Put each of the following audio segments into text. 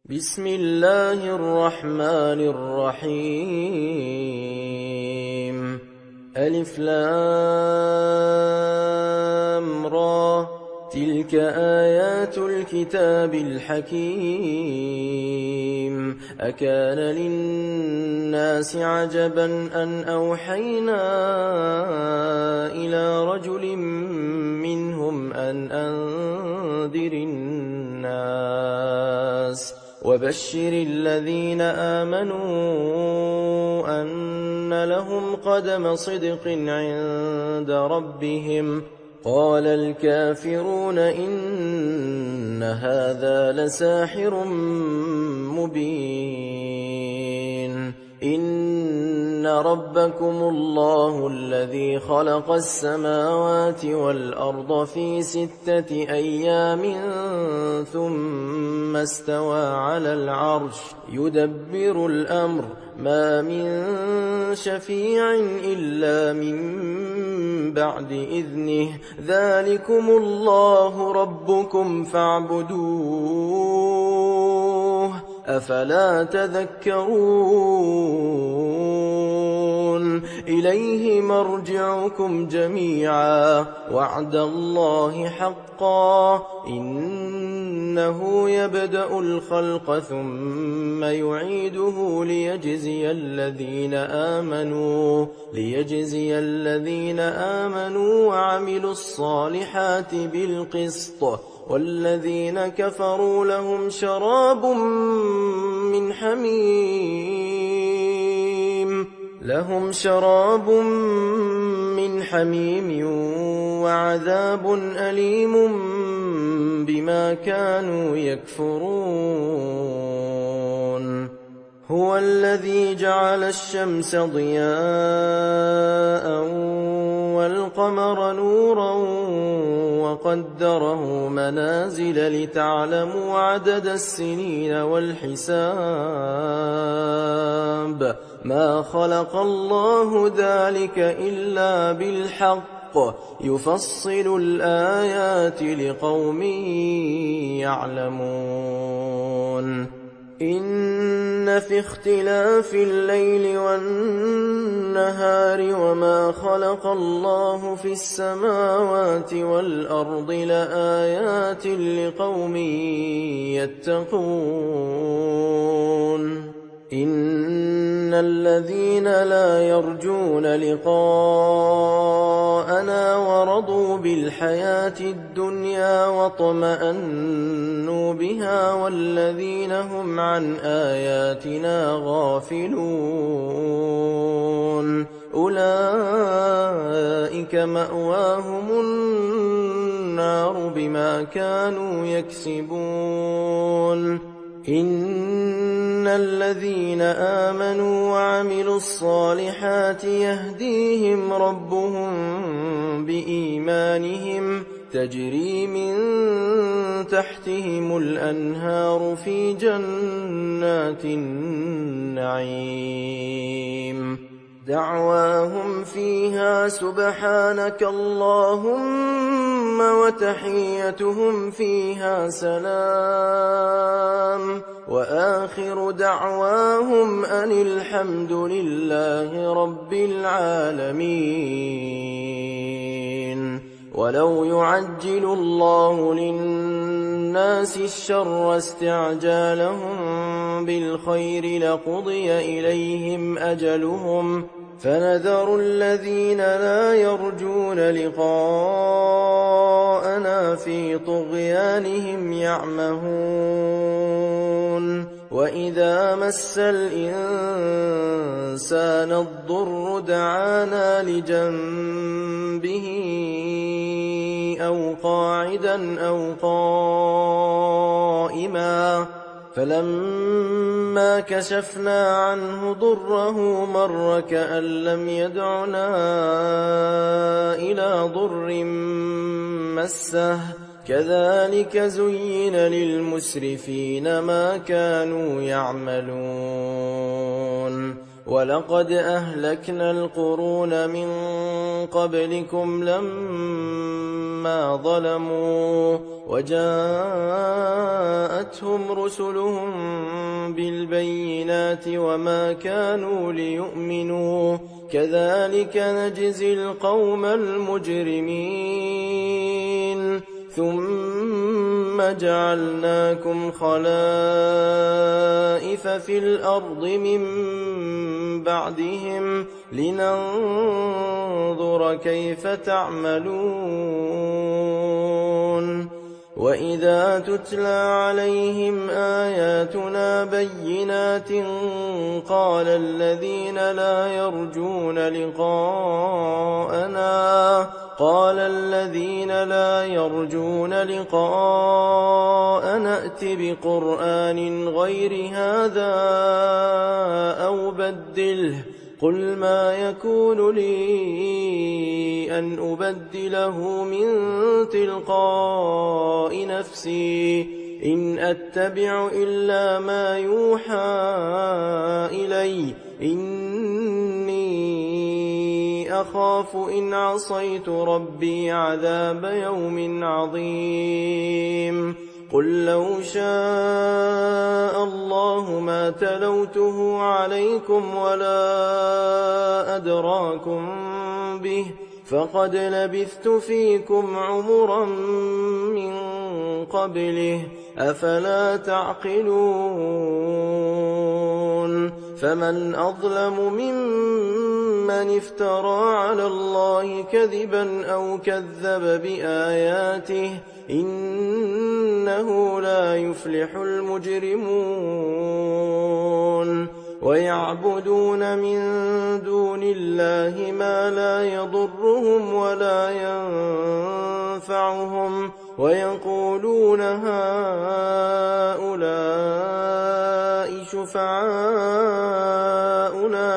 بسم الله الرحمن الرحيم ألف لام را تلك آيات الكتاب الحكيم أكان للناس عجبا أن أوحينا إلى رجل منهم أن أنذر الناس وبشر الذين آمنوا أن لهم قدم صدق عند ربهم قال الكافرون إن هذا لساحر مبين إن ربكم الله الذي خلق السماوات والأرض في 6 أيام ثم استوى على العرش يدبر الأمر ما من شفيع إلا من بعد إذنه ذلكم الله ربكم فاعبدوه أفلا تذكرون إليه مرجعكم جميعا وعد الله حقا إنه يبدأ الخلق ثم يعيده ليجزي الذين آمنوا وعملوا الصالحات بالقسط والذين كفروا لهم شراب من حميم وعذاب أليم بما كانوا يكفرون هو الذي جعل الشمس ضياء والقمر نورا وقدره منازل لتعلموا عدد السنين والحساب ما خلق الله ذلك إلا بالحق يفصل الآيات لقوم يعلمون إن في اختلاف الليل والنهار وما خلق الله في السماوات والأرض لآيات لقوم يتقون إن الذين لا يرجون لقاءنا ورضوا بالحياة الدنيا واطمأنوا بها والذين هم عن آياتنا غافلون أولئك مأواهم النار بما كانوا يكسبون إن الذين آمنوا وعملوا الصالحات يهديهم ربهم بإيمانهم تجري من تحتهم الأنهار في جنات النعيم دعواهم فيها سبحانك اللهم وتحيتهم فيها سلام وآخر دعواهم أن الحمد لله رب العالمين ولو يعجل الله للناس الشر استعجالهم بالخير لقضي إليهم أجلهم فنذر الذين لا يرجون لقاءنا في طغيانهم يعمهون وإذا مس الإنسان الضر دعانا لجنبه أو قاعدا أو قائما فلما كشفنا عنه ضره مر كأن لم يدعنا إلى ضر مسه كذلك زين للمسرفين ما كانوا يعملون ولقد أهلكنا القرون من قبلكم لما ظلموا وجاءتهم رسلهم بالبينات وما كانوا ليؤمنوا كذلك نجزي القوم المجرمين ثم جعلناكم خلائف في الأرض من بعدهم لننظر كيف تعملون وإذا تتلى عليهم آياتنا بينات قال الذين لا يرجون لقاءنا ائت بقرآن غير هذا أو بدله قل ما يكون لي أن أبدله من تلقاء نفسي إن أتبع إلا ما يوحى إلي إني أخاف إن عصيت ربي عذاب يوم عظيم قل لو شاء الله ما تلوته عليكم ولا أدراكم به فقد لبثت فيكم عمرا من قبله أفلا تعقلون فمن أظلم ممن افترى على الله كذبا أو كذب بآياته إنه لا يفلح المجرمون ويعبدون من دون الله ما لا يضرهم ولا ينفعهم ويقولون هؤلاء شفعاؤنا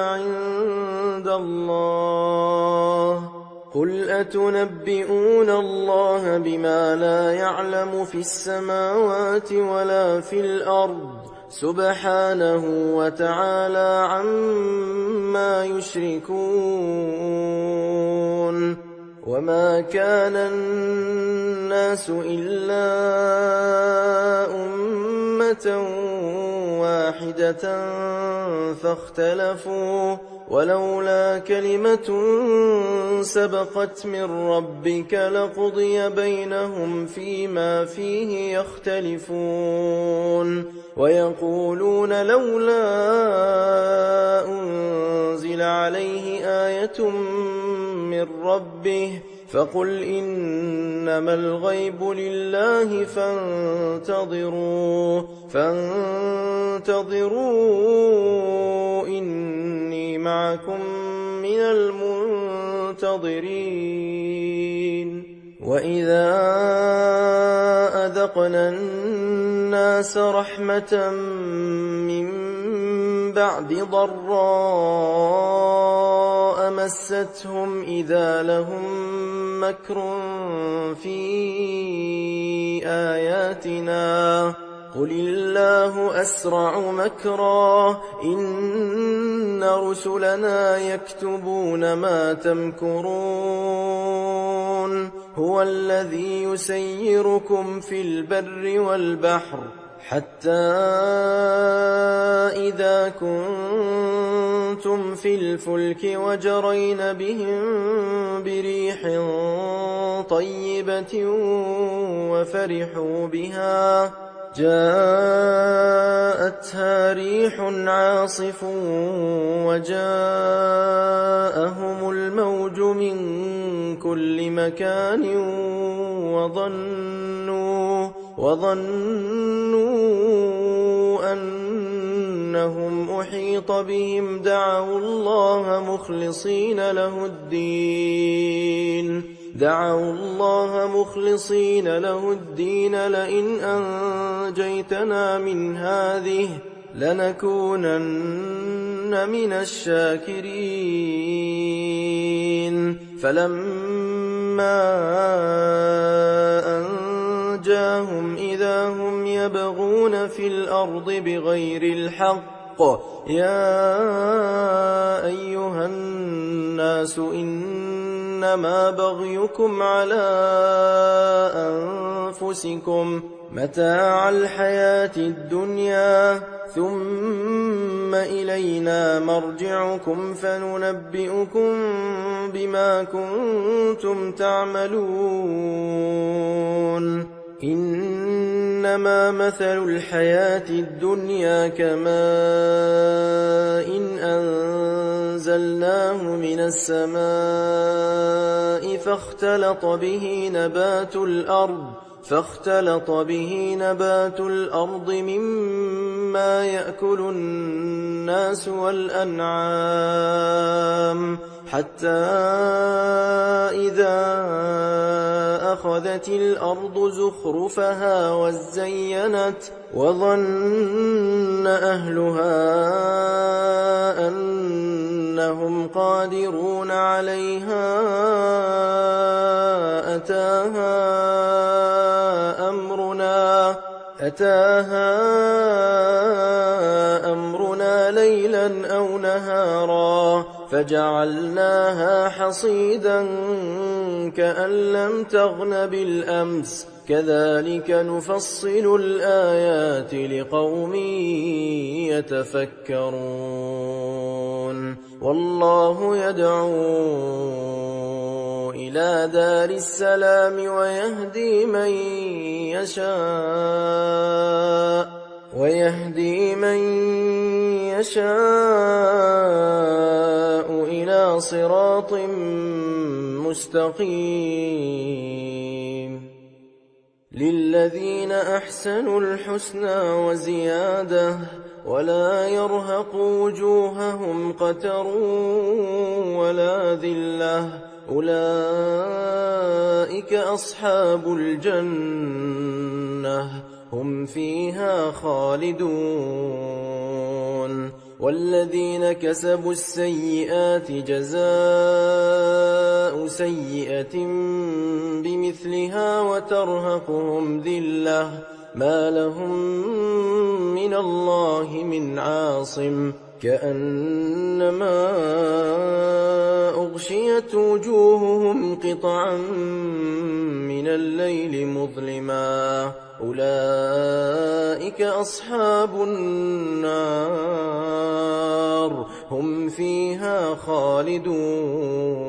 عند الله قل أتنبئون الله بما لا يعلم في السماوات ولا في الأرض سبحانه وتعالى عما يشركون وما كان الناس إلا أمة واحدة فاختلفوا ولولا كلمة سبقت من ربك لقضي بينهم فيما فيه يختلفون ويقولون لولا أنزل عليه آية من ربه فقل إنما الغيب لله فانتظروا إني معكم من المنتظرين وإذا أذقنا الناس رحمة من بعد ضراء مستهم إذا لهم مكر في آياتنا قل الله أسرع مكرا إن رسلنا يكتبون ما تمكرون هو الذي يسيركم في البر والبحر حتى إذا كنتم في الفلك وجرين بهم بريح طيبة وفرحوا بها جاءتها ريح عاصف وجاءهم الموج من كل مكان وظنوا أنهم أحيط بهم دعوا الله مخلصين له الدين لئن أنجيتنا من هذه لنكونن من الشاكرين فلما أنجاهم إذا هم يبغون في الأرض بغير الحق يا أيها الناس إنما بغيكم على أنفسكم متاع الحياة الدنيا ثم إلينا مرجعكم فننبئكم بما كنتم تعملون إنما مثل الحياة الدنيا كماء إن أنزلناه من السماء فاختلط به نبات الأرض مما يأكل الناس والأنعام حتى إذا أخذت الأرض زخرفها وزينت وظن أهلها أنهم قادرون عليها أتاها أمرنا ليلا أو نهارا فجعلناها حصيدا كأن لم تغن بالأمس كذلك نفصل الآيات لقوم يتفكرون والله يدعو إلى دار السلام ويهدي من يشاء إلى صراط مستقيم للذين أحسنوا الحسنى وزيادة ولا يرهق وجوههم قتر ولا ذلة أولئك أصحاب الجنة هم فيها خالدون والذين كسبوا السيئات جزاء سيئة بمثلها وترهقهم ذلة ما لهم من الله من عاصم كأنما أغشيت وجوههم قطعا من الليل مظلما أولئك أصحاب النار هم فيها خالدون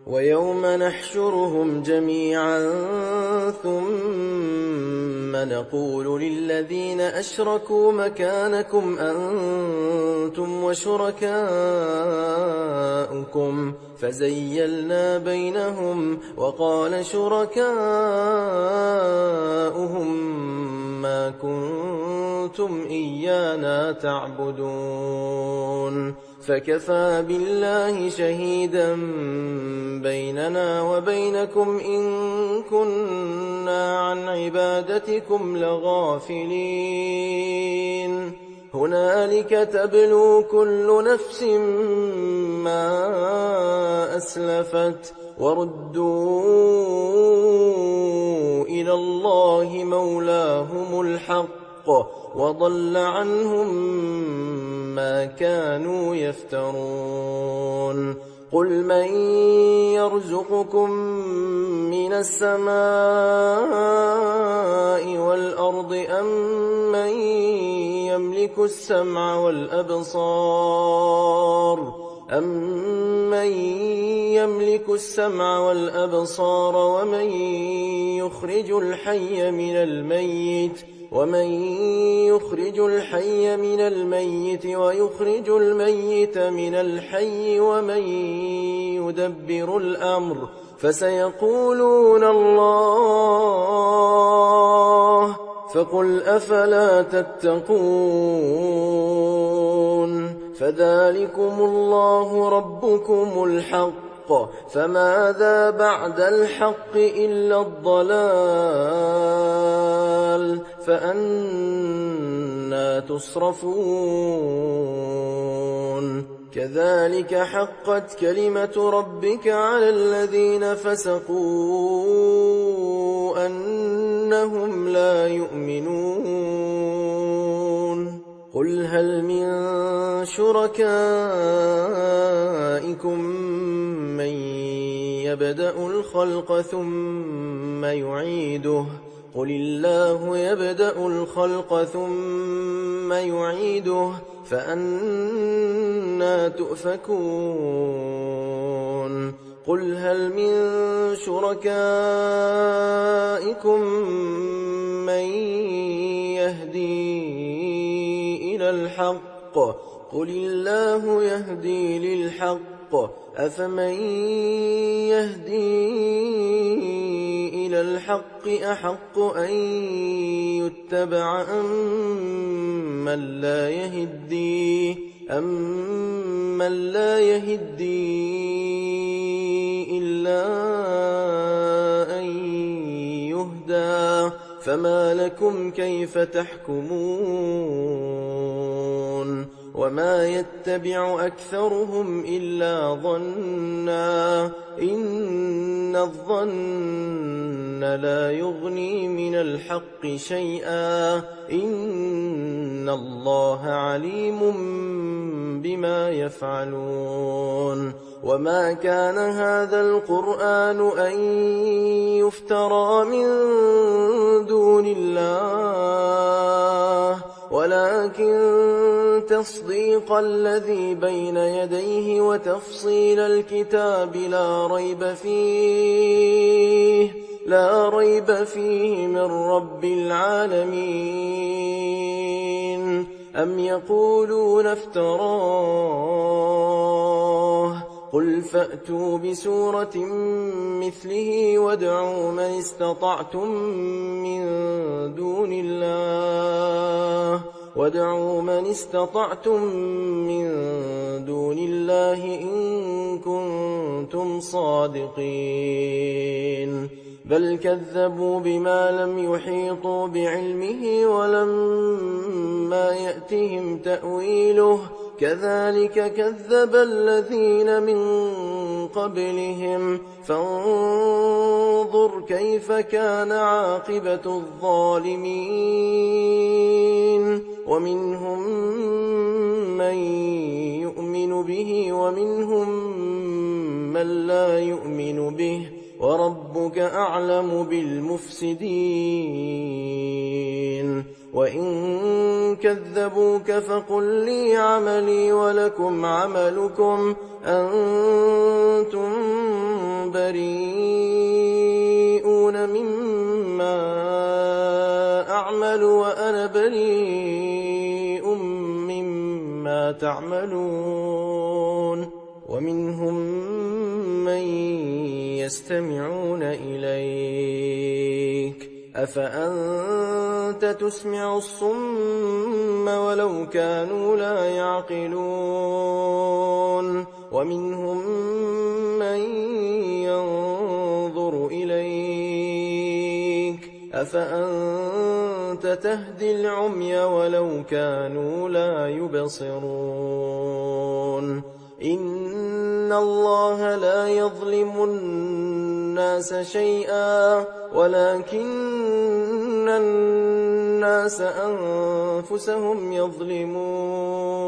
ويوم نحشرهم جميعا ثم نقول للذين أشركوا مكانكم أنتم وشركاؤكم فزيلنا بينهم وقال شركاؤهم ما كنتم إيانا تعبدون فكفى بالله شهيدا بيننا وبينكم إن كنا عن عبادتكم لغافلين هنالك تبلو كل نفس ما أسلفت وردوا إلى الله مولاهم الحق وضل عنهم ما كانوا يفترون قل من يرزقكم من السماء والأرض أم من يملك السمع والأبصار ومن يخرج الحي من الميت ويخرج الميت من الحي ومن يدبر الأمر فسيقولون الله فقل أفلا تتقون فذلكم الله ربكم الحق فماذا بعد الحق إلا الضلال فأنى تصرفون كذلك حقت كلمة ربك على الذين فسقوا أنهم لا يؤمنون قل هل من شركائكم من يبدأ الخلق ثم يعيده قل الله يبدأ الخلق ثم يعيده فأنى تؤفكون قل هل من شركائكم من يهدي إلى الحق قل الله يهدي للحق أفمن يهدي إلى الحق أحق أن يتبع أمن لا يهدي إلا أن يهدى فما لكم كيف تحكمون وما يتبع أكثرهم إلا ظنا إن الظن لا يغني من الحق شيئا إن الله عليم بما يفعلون وما كان هذا القرآن أن يفترى من دون الله ولكن تصديق الذي بين يديه وتفصيل الكتاب لا ريب فيه من رب العالمين أم يقولون افتراه قل فأتوا بسورة مثله وادعوا من استطعتم من دون الله إن كنتم صادقين بل كذبوا بما لم يحيطوا بعلمه ولما يأتهم تأويله كذلك كذب الذين من قبلهم فانظر كيف كان عاقبة الظالمين ومنهم من يؤمن به ومنهم من لا يؤمن به وربك أعلم بالمفسدين وإن كذبوك فقل لي عملي ولكم عملكم أنتم بريئون مما أعمل وأنا بريء مما تعملون ومنهم من يستمعون إليك أفأنت تسمع الصم ولو كانوا لا يعقلون ومنهم من ينظر إليك أفأنت تهدي العمي ولو كانوا لا يبصرون إن الله لا يظلم الناس شيئا ولكن الناس أنفسهم يظلمون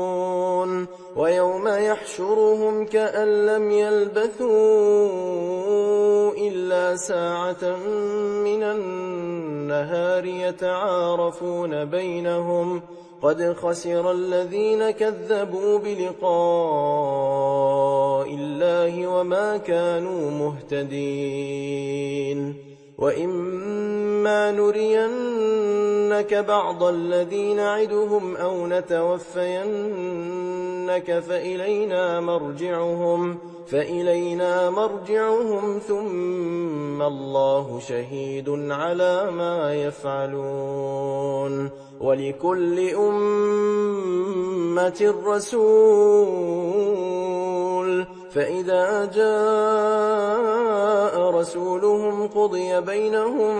ويوم يحشرهم كأن لم يلبثوا إلا ساعة من النهار يتعارفون بينهم قد خسر الذين كذبوا بلقاء الله وما كانوا مهتدين وإما نرينك بعض الذي نعدهم أو نتوفينك فإلينا مرجعهم ثم الله شهيد على ما يفعلون ولكل أمة رسول فإذا جاء رسولهم قضي بينهم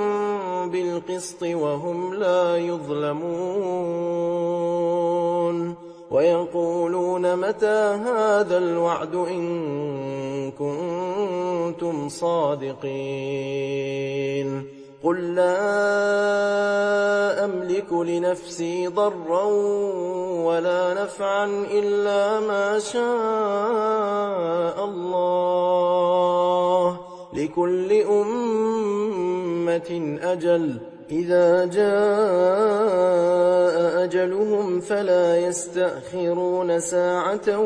بالقسط وهم لا يظلمون ويقولون متى هذا الوعد إن كنتم صادقين قل لا أملك لنفسي ضرا ولا نفعا إلا ما شاء الله لكل أمة أجل إذا جاء أجلهم فلا يستأخرون ساعة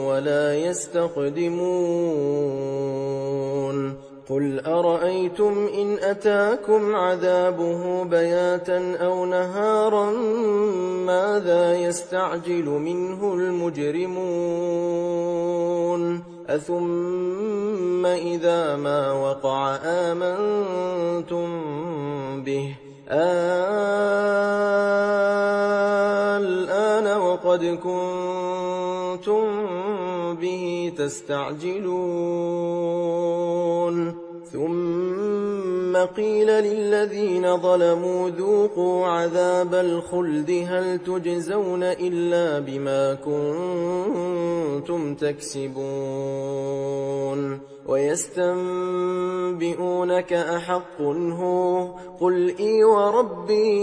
ولا يستقدمون قل أرأيتم إن أتاكم عذابه بياتا أو نهارا ماذا يستعجل منه المجرمون أثم إذا ما وقع آمنتم به الآن وقد كنتم به تستعجلون ثم قيل للذين ظلموا ذوقوا عذاب الخلد هل تجزون إلا بما كنتم تكسبون ويستنبئونك أحق هو قل إي وربي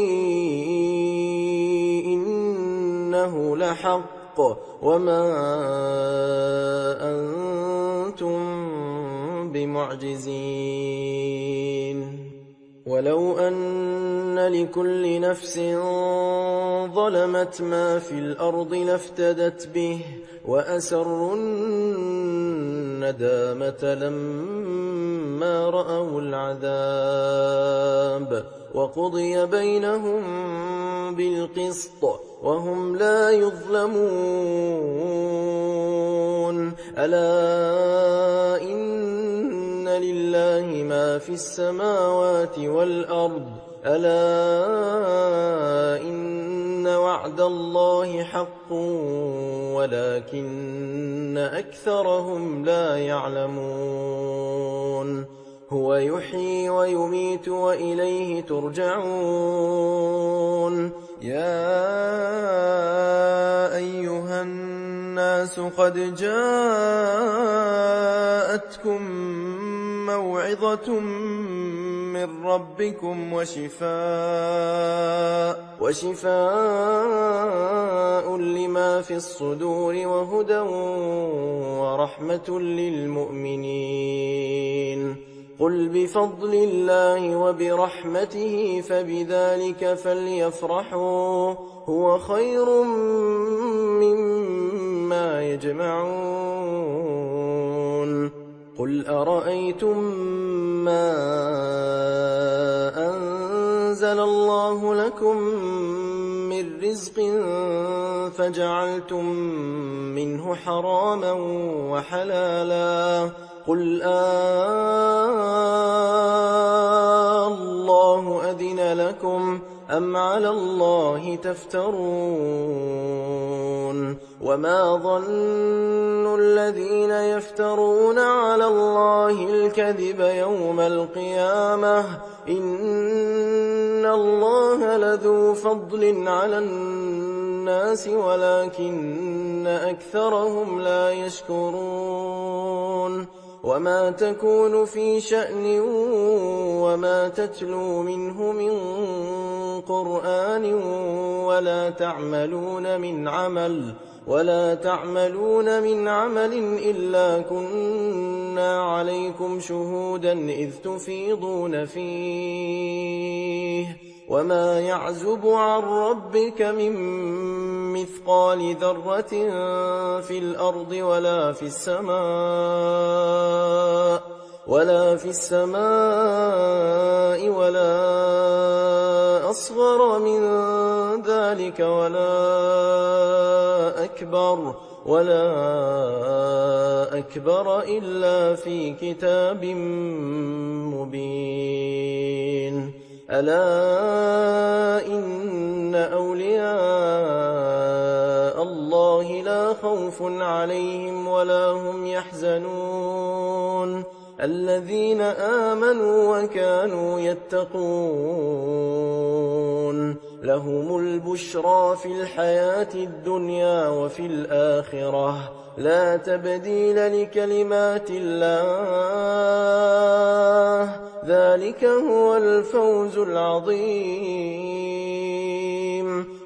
إنه لحق وما أنتم بمعجزين ولو أن لكل نفس ظلمت ما في الأرض لافتدت به وأسروا الندامة لما رأوا العذاب وقضي بينهم بالقسط وهم لا يظلمون ألا إن لله ما في السماوات والأرض ألا إن وعد الله حق ولكن أكثرهم لا يعلمون هو يحيي ويميت وإليه ترجعون يا أيها الناس قد جاءتكم موعظة من ربكم وشفاء لما في الصدور وهدى ورحمة للمؤمنين قل بفضل الله وبرحمته فبذلك فليفرحوا هو خير مما يجمعون قل أرأيتم ما أنزل الله لكم من رزق فجعلتم منه حراما وحلالا قل الله أذن لكم أم على الله تفترون وما ظن الذين يفترون على الله الكذب يوم القيامة إن الله لذو فضل على الناس ولكن أكثرهم لا يشكرون وما تكون في شأن وما تتلو منه من قرآن ولا تعملون من عمل إلا كنا عليكم شهودا إذ تفيضون فيه وما يعزب عن ربك من مثقال ذرة في الأرض ولا في السماء ولا أصغر من ذلك ولا أكبر إلا في كتاب مبين ألا إن أولياء الله لا خوف عليهم ولا هم يحزنون الذين آمنوا وكانوا يتقون لهم البشرى في الحياة الدنيا وفي الآخرة لا تبديل لكلمات الله ذلك هو الفوز العظيم.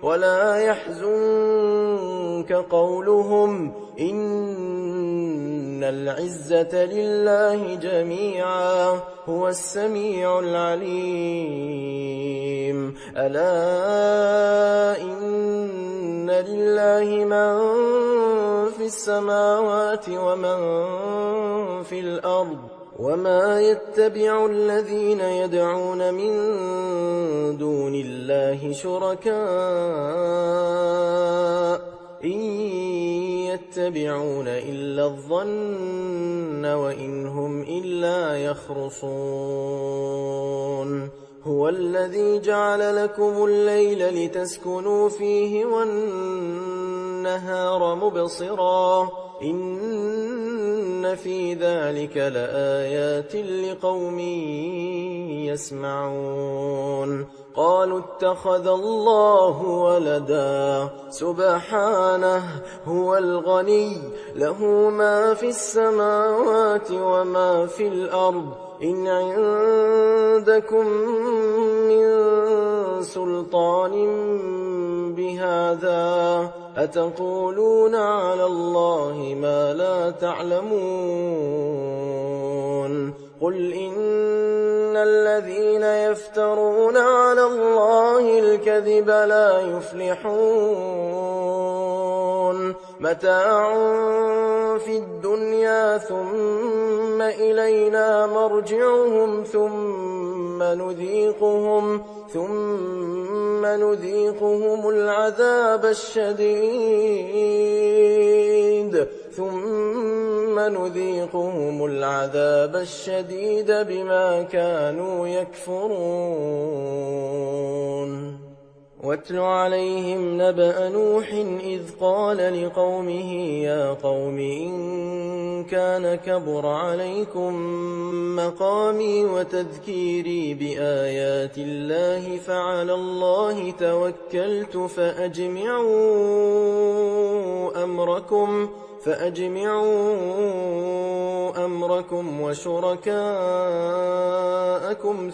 ولا يحزنك قولهم إن العزة لله جميعا هو السميع العليم. ألا إن لله من في السماوات ومن في الأرض وما يتبع الذين يدعون من دون الله شركاء إن يتبعون إلا الظن وإن هم إلا يخرصون. هو الذي جعل لكم الليل لتسكنوا فيه والنهار مبصرا إن في ذلك لآيات لقوم يسمعون. قالوا اتخذ الله ولدا سبحانه هو الغني له ما في السماوات وما في الأرض إن عندكم من سلطان بهذا أتقولون على الله ما لا تعلمون. قل إن الذين يفترون على الله الكذب لا يفلحون. متاع في الدنيا ثم إلينا مرجعهم ثم نذيقهم العذاب الشديد بما كانوا يكفرون. واتل عليهم نبأ نوح إذ قال لقومه يا قوم إن كان كبر عليكم مقامي وتذكيري بآيات الله فعلى الله توكلت فأجمعوا أمركم وشركاءكم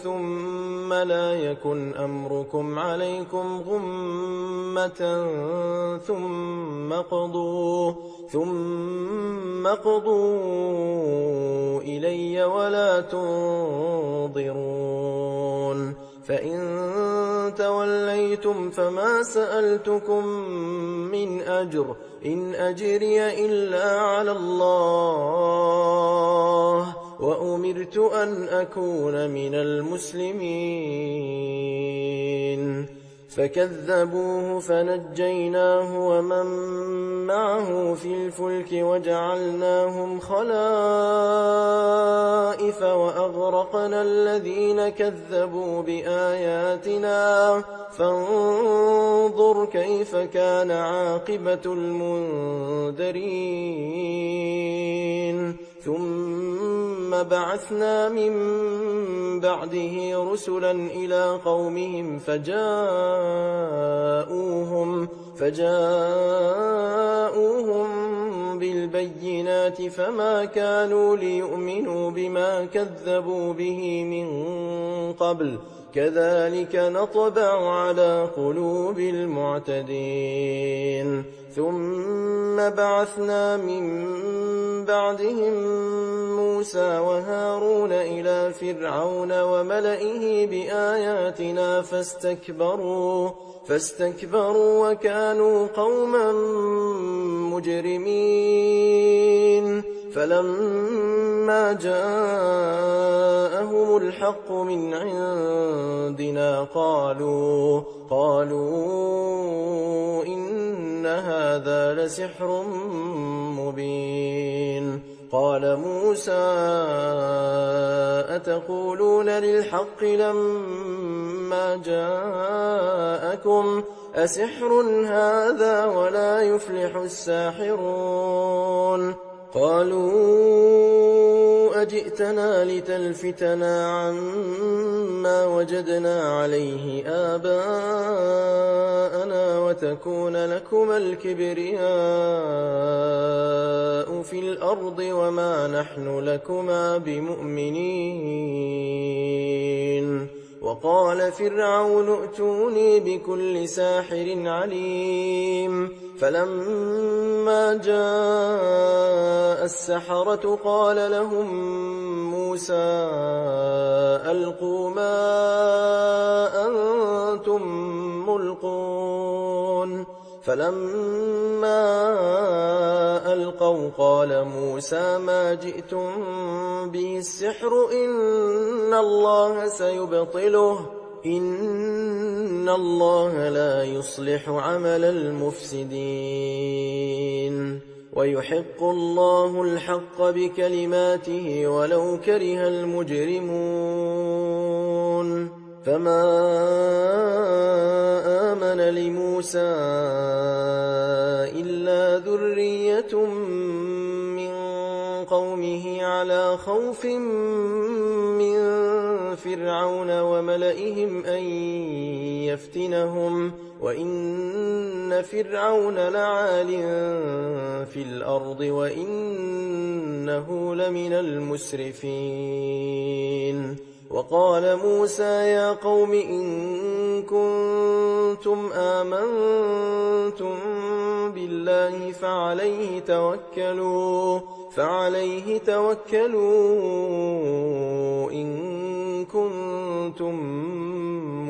ثم لا يكن أمركم عليكم غمة ثم قضوا إلي ولا تنظرون. فإن توليتم فما سألتكم من أجر إن أجري إلا على الله وأمرت أن أكون من المسلمين. فكذبوه فنجيناه ومن معه في الفلك وجعلناهم خلائف وأغرقنا الذين كذبوا بآياتنا فانظر كيف كان عاقبة المنذرين. ثم بعثنا من بعده رسلا إلى قومهم فجاءوهم بالبينات فما كانوا ليؤمنوا بما كذبوا به من قبل كذلك نطبع على قلوب المعتدين. ثم بعثنا من بعدهم موسى وهارون إلى فرعون وملئه بآياتنا فاستكبروا وكانوا قوما مجرمين. فلما جاءهم الحق من عندنا قالوا إن هذا لسحر مبين. قال موسى أتقولون للحق لما جاءكم أسحر هذا ولا يفلح الساحرون. قالوا أجئتنا لتلفتنا عما وجدنا عليه آباءنا وتكون لكما الكبرياء في الأرض وما نحن لكما بمؤمنين. وقال فرعون ائتوني بكل ساحر عليم. فلما جاء السحرة قال لهم موسى ألقوا ما أنتم ملقون. فلما ألقوا قال موسى ما جئتم به السحر إن الله سيبطله إن الله لا يصلح عمل المفسدين ويحق الله الحق بكلماته ولو كره المجرمون. فما آمن لموسى إلا ذرية من قومه على خوف من فرعون وملئهم أن يفتنهم وإن فرعون لعال في الأرض وإنه لمن المسرفين. وقال موسى يا قوم إن كنتم آمنتم بالله فعليه توكلوا إن كنتم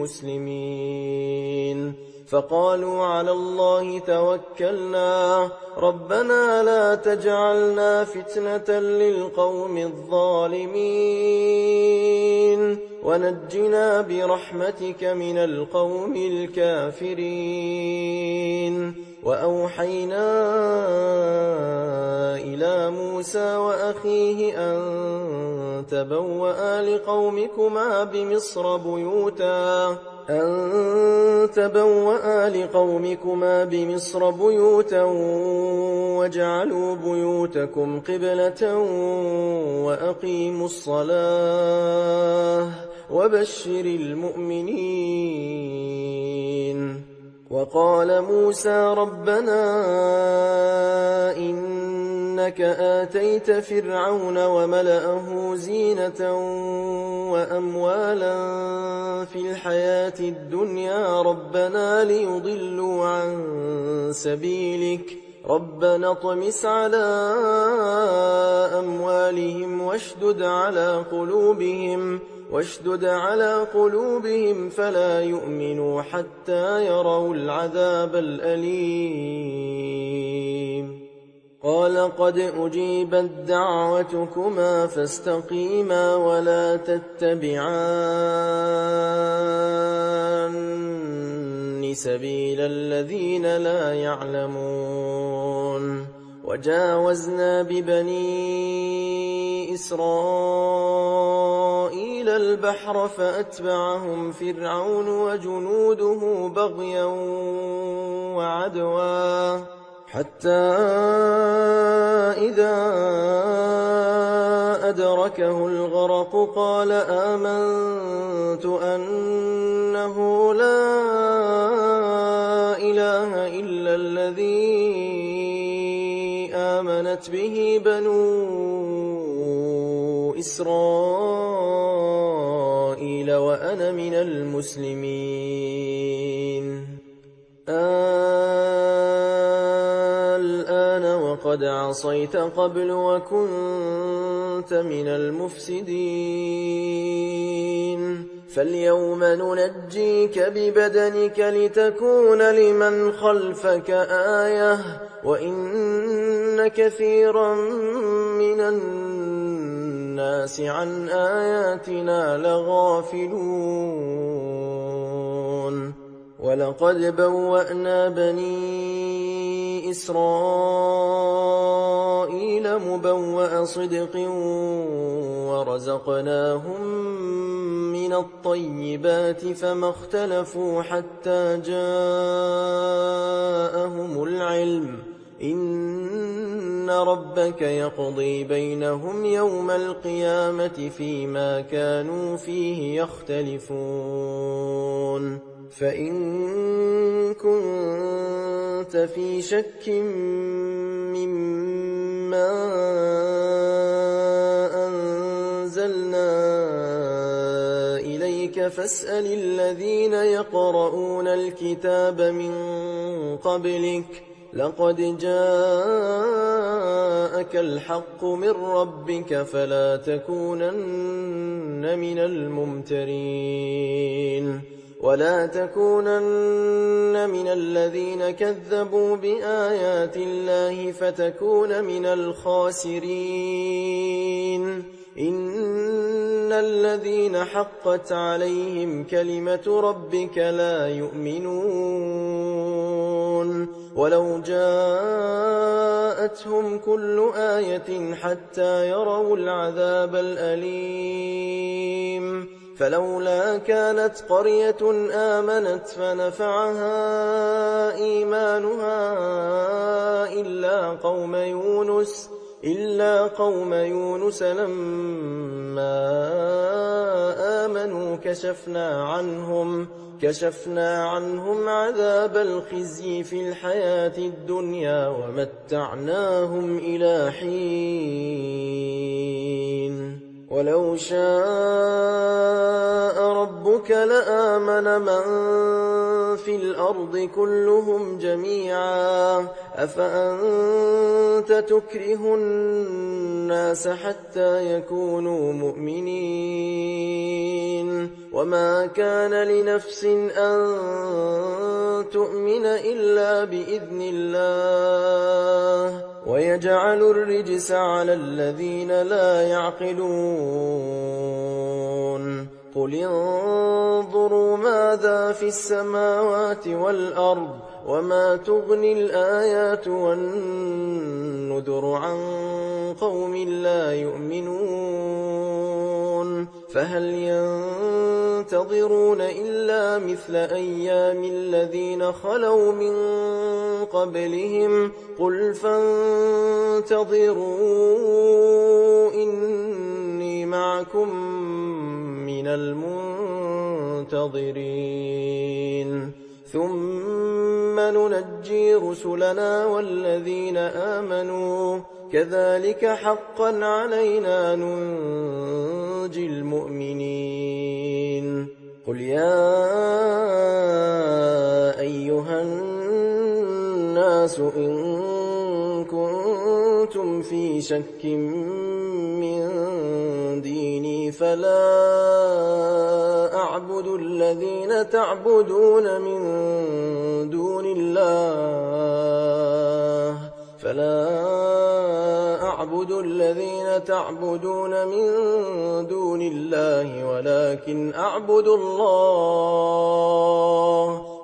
مسلمين. فقالوا على الله توكلنا ربنا لا تجعلنا فتنة للقوم الظالمين ونجنا برحمتك من القوم الكافرين. وأوحينا إلى موسى وأخيه أن تبوأ لقومكما بمصر بيوتا واجعلوا بيوتكم قبلة وأقيموا الصلاة وبشر المؤمنين. وقال موسى ربنا إنك آتيت فرعون وملأه زينة وأموالا في الحياة الدنيا ربنا ليضلوا عن سبيلك ربنا اطمس على أموالهم واشدد على قلوبهم فلا يؤمنوا حتى يروا العذاب الأليم. قال قد أجيبت دعوتكما فاستقيما ولا تتبعان سبيل الذين لا يعلمون. وجاوزنا ببني إسرائيل البحر فأتبعهم فرعون وجنوده بغيا وعدوا حتى إذا أدركه الغرق قال آمنت أنه لا إله إلا الذي آمنت به بنو إسرائيل وأنا من المسلمين. الآن وقد عصيت قبل وكنت من المفسدين فاليوم ننجيك ببدنك لتكون لمن خلفك آية وإن كثيرا من الناس عن آياتنا لغافلون. ولقد بوأنا بني إسرائيل مبوأ صدق ورزقناهم من الطيبات فما اختلفوا حتى جاءهم العلم إن ربك يقضي بينهم يوم القيامة فيما كانوا فيه يختلفون. فإن كنتم في شك مما أنزلنا إليك فاسأل الذين يقرؤون الكتاب من قبلك لقد جاءك الحق من ربك فلا تكونن من الممترين ولا تكونن من الذين كذبوا بآيات الله فتكون من الخاسرين إن الذين حقت عليهم كلمة ربك لا يؤمنون ولو جاءتهم كل آية حتى يروا العذاب الأليم فلولا كانت قرية آمنت فنفعها إيمانها إلا قوم يونس لما آمنوا كشفنا عنهم عذاب الخزي في الحياة الدنيا ومتعناهم إلى حين ولو شاء ربك لآمن من في الأرض كلهم جميعا أفأنت تكره الناس حتى يكونوا مؤمنين وما كان لنفس أن تؤمن إلا بإذن الله ويجعل الرجس على الذين لا يعقلون قل انظروا ماذا في السماوات والأرض وما تغني الآيات والنذر عن قوم لا يؤمنون فهل ينتظرون إلا مثل أيام الذين خلوا من قبلهم قل فانتظروا إني معكم من المنتظرين ثم ننجي رسلنا والذين آمنوا كذلك حقا علينا ننجي المؤمنين قل يا أيها الناس إن كنتم في شك من ديني فلا أعبد الذين تعبدون من دون الله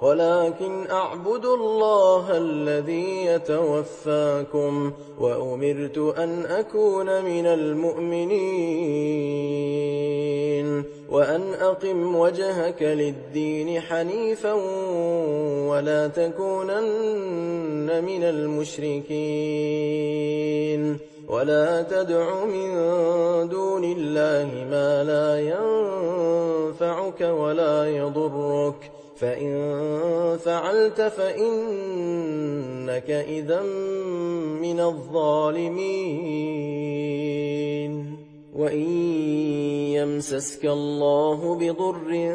ولكن أعبد الله الذي يتوفاكم وأمرت أن أكون من المؤمنين وأن أقم وجهك للدين حنيفا ولا تكونن من المشركين ولا تدع من دون الله ما لا ينفعك ولا يضرك فإن فعلت فإنك إذا من الظالمين وإن يمسسك الله بضر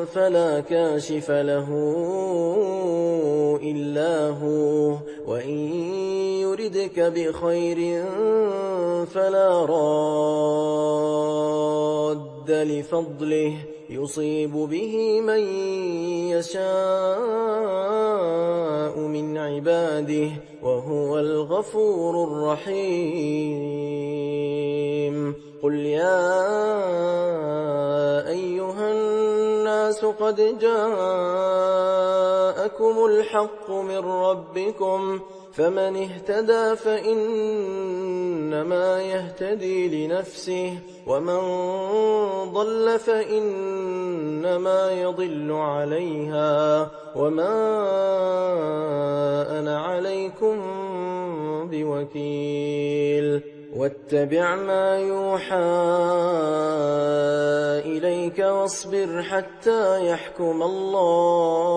فلا كاشف له إلا هو وإن يردك بخير فلا راد لفضله يصيب به من يشاء من عباده وهو الغفور الرحيم قل يا أيها الناس قد جاءكم الحق من ربكم فمن اهتدى فإنما يهتدي لنفسه ومن ضل فإنما يضل عليها وما أنا عليكم بوكيل واتبع ما يوحى إليك واصبر حتى يحكم الله